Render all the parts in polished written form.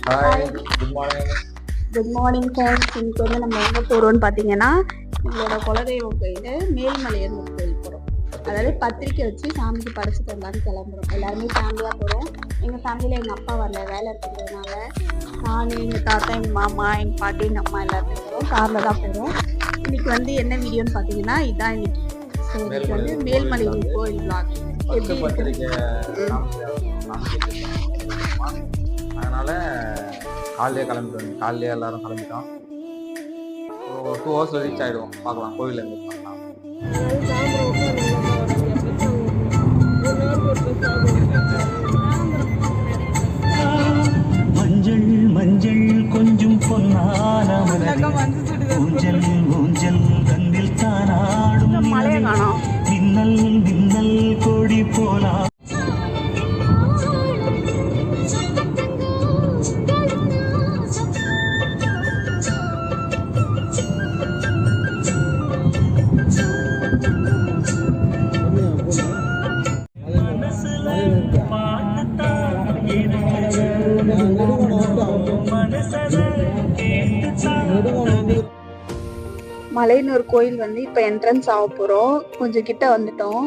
Hi, good morning. Good morning friends. இன்னைக்கு வந்து நம்ம எங்கே போகிறோம்னு பார்த்தீங்கன்னா, எங்களோட குலதெய்வம் கோயில் மேல்மலையனூர் கோயில் போகிறோம். அதாவது பத்திரிக்கை வச்சு சாமிக்கு படைச்சிட்டு வரலான்னு கிளம்புறோம். எல்லாருமே ஃபேமிலியாக போகிறோம். எங்கள் ஃபேமிலியில் எங்கள் அப்பா வரல, வேலை இருக்கிறதுனால நான், எங்கள் தாத்தா, எங்கள் மாமா, எங்கள் பாட்டி, எங்கள் அம்மா எல்லாருமே போகிறோம். காரில் தான் போகிறோம். இன்னைக்கு வந்து என்ன வீடியோன்னு பார்த்தீங்கன்னா, இதுதான் இன்னைக்கு. ஸோ இன்னைக்கு வந்து மேல்மலையனூர் கோயில் விளாக் எப்படி பத்திரிக்கை அதனால காலையிலே கிளம்பிடுவோம். காலையிலே எல்லாரும் கிளம்பிட்டோம். 2 hours ரீச் ஆகிடுவோம். பார்க்கலாம், கோவிலேருந்து பார்க்கலாம். மஞ்சள் மஞ்சள் கொஞ்சம் பொன்னான ஊஞ்சல் ஊஞ்சல் கண்ணில் தானாடும் மின்னல் மின்னல் கொடி போலா. மலையனூர் கோயில் வந்து இப்போ என்ட்ரன்ஸ் ஆக போகிறோம். கொஞ்சம் கிட்ட வந்துட்டோம்.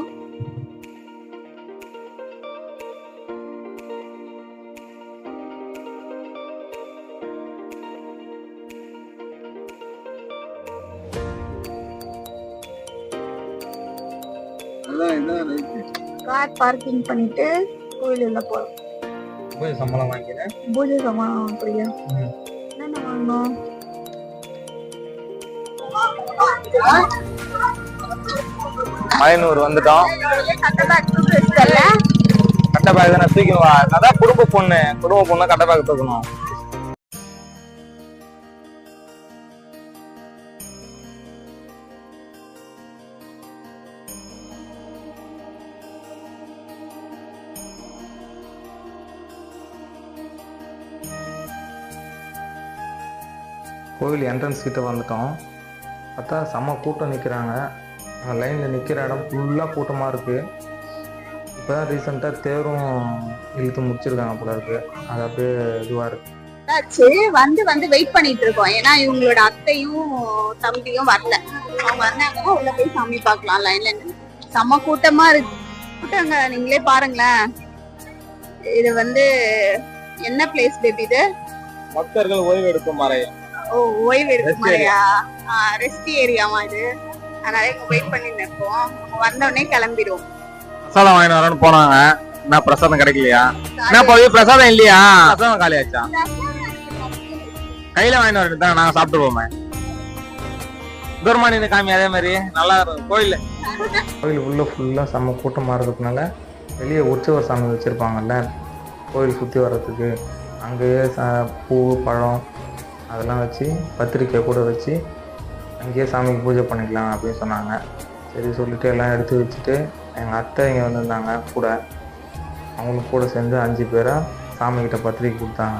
கார் பார்க்கிங் பண்ணிட்டு கோயில் உள்ள போறோம். பூஜை சம்பளம் வாங்கிக்கிறேன். பூஜை சாமான் அப்படியா? என்னென்ன வாங்கணும்? மலையனூர் வந்துட்டோம். கட்ட பேக் தானே தூக்கிவா. அதான் குடும்ப பொண்ணு கட்ட பேக் தூக்கணும். கோவில் என்ட்ரன்ஸ் கிட்ட வந்துட்டோம். பார்த்தா செம்ம கூட்டம் நிற்கிறாங்க. லைனில் நிற்கிற இடம் ஃபுல்லாக கூட்டமாக இருக்குது. இப்போ தான் ரீசெண்டாக தேரும் இழுத்து முடிச்சிருக்காங்க போல இருக்குது. அது அப்படியே இதுவாக இருக்குது. வந்து வெயிட் பண்ணிட்டு இருக்கோம். ஏன்னா இவங்களோட அத்தையும் தம்பியும் வரல. அவங்க வந்தாங்கன்னா உள்ள போய் சாமி பார்க்கலாம். லைன்ல செம்ம கூட்டமா இருக்கு. கூட்டங்க நீங்களே பாருங்களேன். இது வந்து என்ன பிளேஸ் பேபி? இது பக்தர்கள் ஓய்வு எடுக்கும் மறையா? ஓ, ஓய்வு எடுக்கும் மறையா? ரெஸ்ட் ஏரியாவா இது? அதனால இங்க வெயிட் பண்ணி நிற்போம். வந்த உடனே கிளம்பிடுவோம். பிரசாதம் வாங்கிட்டு வரணும்னு போனாங்க. என்ன பிரசாதம் கிடைக்கலையா? என்ன போய் பிரசாதம் இல்லையா? பிரசாதம் காலியாச்சா? கையில வாங்கிட்டு வரணும் தான் நாங்க சாப்பிட்டு போவோமே. தூரமானி காமி அதே மாதிரி நல்லா இருக்கும். கோயில் உள்ள ஃபுல்லா செம்ம கூட்டமா இருக்கிறதுனால வெளியே உற்சவர் சாமி வச்சிருப்பாங்கல்ல, கோயில் சுத்தி வர்றதுக்கு. அங்கேயே பூ பழம் அதெல்லாம் வச்சு பத்திரிக்கை கூட வச்சு அங்கேயே சாமிக்கு பூஜை பண்ணிக்கலாம் அப்படின்னு சொன்னாங்க. சரி சொல்லிட்டு எல்லாம் எடுத்து வச்சுட்டு எங்கள் அத்தை இங்கே வந்திருந்தாங்க கூட. அவங்களுக்கு கூட சேர்ந்து 5 பேராக சாமிக்கிட்ட பத்திரிக்கை கொடுத்தாங்க.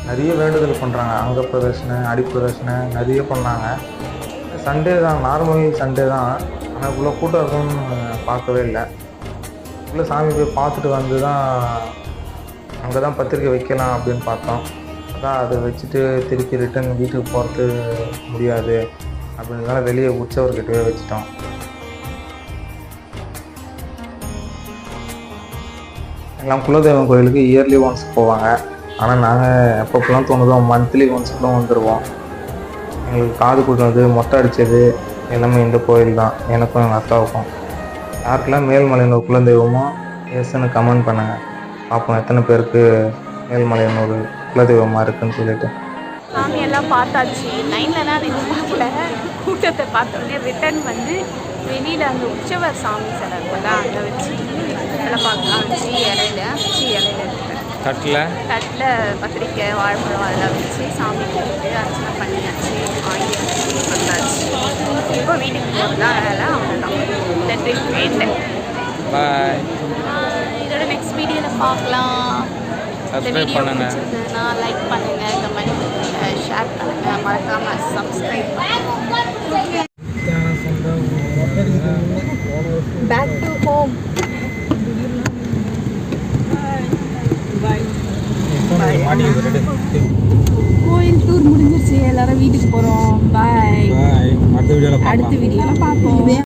நிறைய வேண்டுதல் பண்ணுறாங்க. அங்க பிரதர்ஷனை, அடி பிரதர்ஷனை நிறைய பண்ணாங்க. சண்டே தான், நார்மலி சண்டே தான். ஆனால் இவ்வளோ கூட்டம் இருக்கும்னு பார்க்கவே இல்லை. உள்ளே சாமி போய் பார்த்துட்டு வந்து தான் அங்கே தான் பத்திரிக்கை வைக்கலாம் அப்படின்னு பார்த்தோம். அதான் அதை வச்சுட்டு திருப்பி ரிட்டன் வீட்டுக்கு போகிறது முடியாது அப்படின்றதுனால வெளியே உற்சவர்கிட்டவே வச்சுட்டோம். எல்லாம் குலதெய்வம் கோயிலுக்கு இயர்லி ஒன்ஸ் போவாங்க. ஆனால் நாங்கள் எப்பப்போலாம் தோணுதோ மந்த்லி ஒன்ஸ் கூட வந்துடுவோம். எங்களுக்கு காது குத்துனது, மொட்டை அடித்தது எல்லாமே இந்த கோயில் தான், எனக்கும் எங்கள் அக்காவுக்கும். யாருக்கெல்லாம் மேல்மலையனூர் குலதெய்வமோ எஸ்ன்னு கமெண்ட் பண்ணுங்கள். பார்ப்போம் எத்தனை பேருக்கு மேல்மலையனூர் குலதெய்வமாக இருக்குன்னு சொல்லிட்டு. சாமியெல்லாம் பார்த்தாச்சு. லைன்லலாம் நின்று பார்க்கல, கூட்டத்தை பார்த்தோன்னே ரிட்டன் வந்து வெளியில் அந்த உற்சவர் சாமி சிலை இருக்குல்ல அங்கே வச்சு சிலை பார்க்கலாம் வச்சு இலையில தட்டில் பத்திரிக்கை வாழைப்பழம் அதெல்லாம் வச்சு சாமி கும்பிட்டு அர்ச்சனை பண்ணியாச்சு, வாங்கியாச்சு, பண்ணாச்சு. இப்போ வீட்டுக்கு போகிறதுலாம் வேலை அவ்வளோதான். இந்த ட்ரிப் வேண்டேன். பாய். இதோட நெக்ஸ்ட் வீடியோவில் பார்க்கலாம். இந்த வீடியோ பிடிச்சிருந்ததுன்னா லைக் பண்ணுங்கள், கமெண்ட் பண்ணுங்கள், ஷேர் பண்ணுங்கள், மறக்காமல் சப்ஸ்கிரைப் பண்ணுங்கள். Back to home. கோயில் டூர் முடிஞ்சிருச்சு, எல்லாரும் வீட்டுக்கு போகிறோம். பாய். அடுத்த வீடியோவில் பார்ப்போம்.